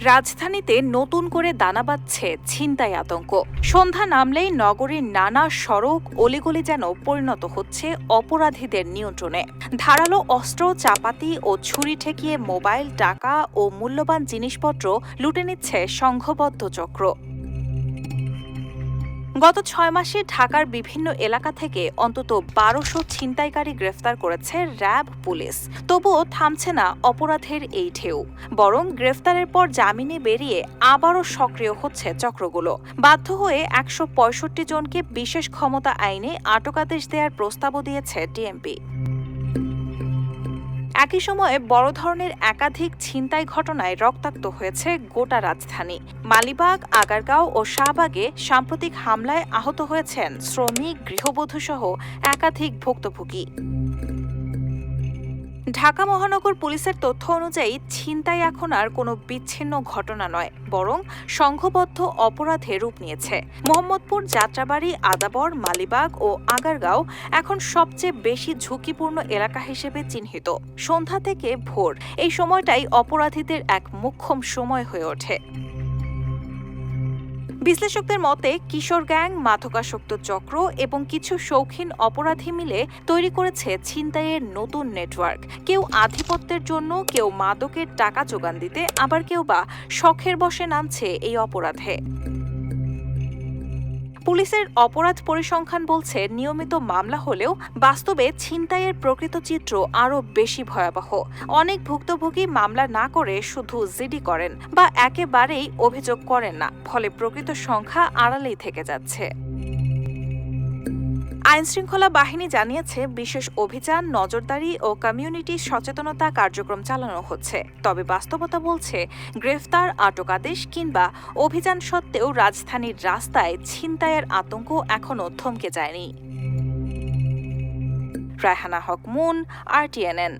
রাজধানীতে নতুন করে দানা বাঁধছে ছিনতাই আতঙ্ক। সন্ধ্যা নামলেই নগরীর নানা সড়ক অলিগলি যেন পরিণত হচ্ছে অপরাধীদের নিয়ন্ত্রণে। ধারালো অস্ত্র, চাপাতি ও ছুরি ঠেকিয়ে মোবাইল, টাকা ও মূল্যবান জিনিসপত্র লুটে নিচ্ছে সংঘবদ্ধ চক্র। গত ৬ মাসে ঢাকার বিভিন্ন এলাকা থেকে অন্তত ১২০০ ছিনতাইকারী গ্রেফতার করেছে র্যাব, পুলিশ। তবুও থামছে না অপরাধের এই ঢেউ, বরং গ্রেফতারের পর জামিনে বেরিয়ে আবারও সক্রিয় হচ্ছে চক্রগুলো। বাধ্য হয়ে ১৬৫ জনকে বিশেষ ক্ষমতা আইনে আটকাদেশ দেওয়ার প্রস্তাবও দিয়েছে ডিএমপি। একই সময়ে বড় ধরনের একাধিক ছিনতাই ঘটনায় রক্তাক্ত হয়েছে গোটা রাজধানী। মালিবাগ, আগারগাঁও ও শাহবাগে সাম্প্রতিক হামলায় আহত হয়েছেন শ্রমিক, গৃহবধূসহ একাধিক ভুক্তভোগী। ঢাকা মহানগর পুলিশের তথ্য অনুযায়ী ছিনতাই এখন আর কোনো বিচ্ছিন্ন ঘটনা নয়, বরং সংঘবদ্ধ অপরাধে রূপ নিয়েছে। মোহাম্মদপুর, যাত্রাবাড়ী, আদাবর, মালিবাগ ও আগারগাঁও এখন সবচেয়ে বেশি ঝুঁকিপূর্ণ এলাকা হিসেবে চিহ্নিত। সন্ধ্যা থেকে ভোর এই সময়টাই অপরাধীদের এক মোক্ষম সময় হয়ে ওঠে। বিশ্লেষকদের মতে কিশোর গ্যাং, মাদকাসক্ত চক্র এবং কিছু শৌখিন অপরাধী মিলে তৈরি করেছে ছিনতাইয়ের নতুন নেটওয়ার্ক। কেউ আধিপত্যের জন্য, কেউ মাদকের টাকা যোগান দিতে, আবার কেউ বা শখের বশে নামছে এই অপরাধে। পুলিশের অপরাধ পরিসংখ্যান বলছে নিয়মিত মামলা হলেও বাস্তবে ছিনতাইয়ের প্রকৃত চিত্র আরও বেশি ভয়াবহ। অনেক ভুক্তভোগী মামলা না করে শুধু জিডি করেন বা একেবারেই অভিযোগ করেন না, ফলে প্রকৃত সংখ্যা আড়ালেই থেকে যাচ্ছে। আইনশৃঙ্খলা বাহিনী জানিয়েছে বিশেষ অভিযান, নজরদারি ও কমিউনিটি সচেতনতা কার্যক্রম চালানো হচ্ছে। তবে বাস্তবতা বলছে গ্রেফতার, আটকাদেশ কিংবা অভিযান সত্ত্বেও রাজধানীর রাস্তায় ছিনতাইয়ের আতঙ্ক এখনো থমকে যায়নি। রায়হানা হক মুন, RTNN।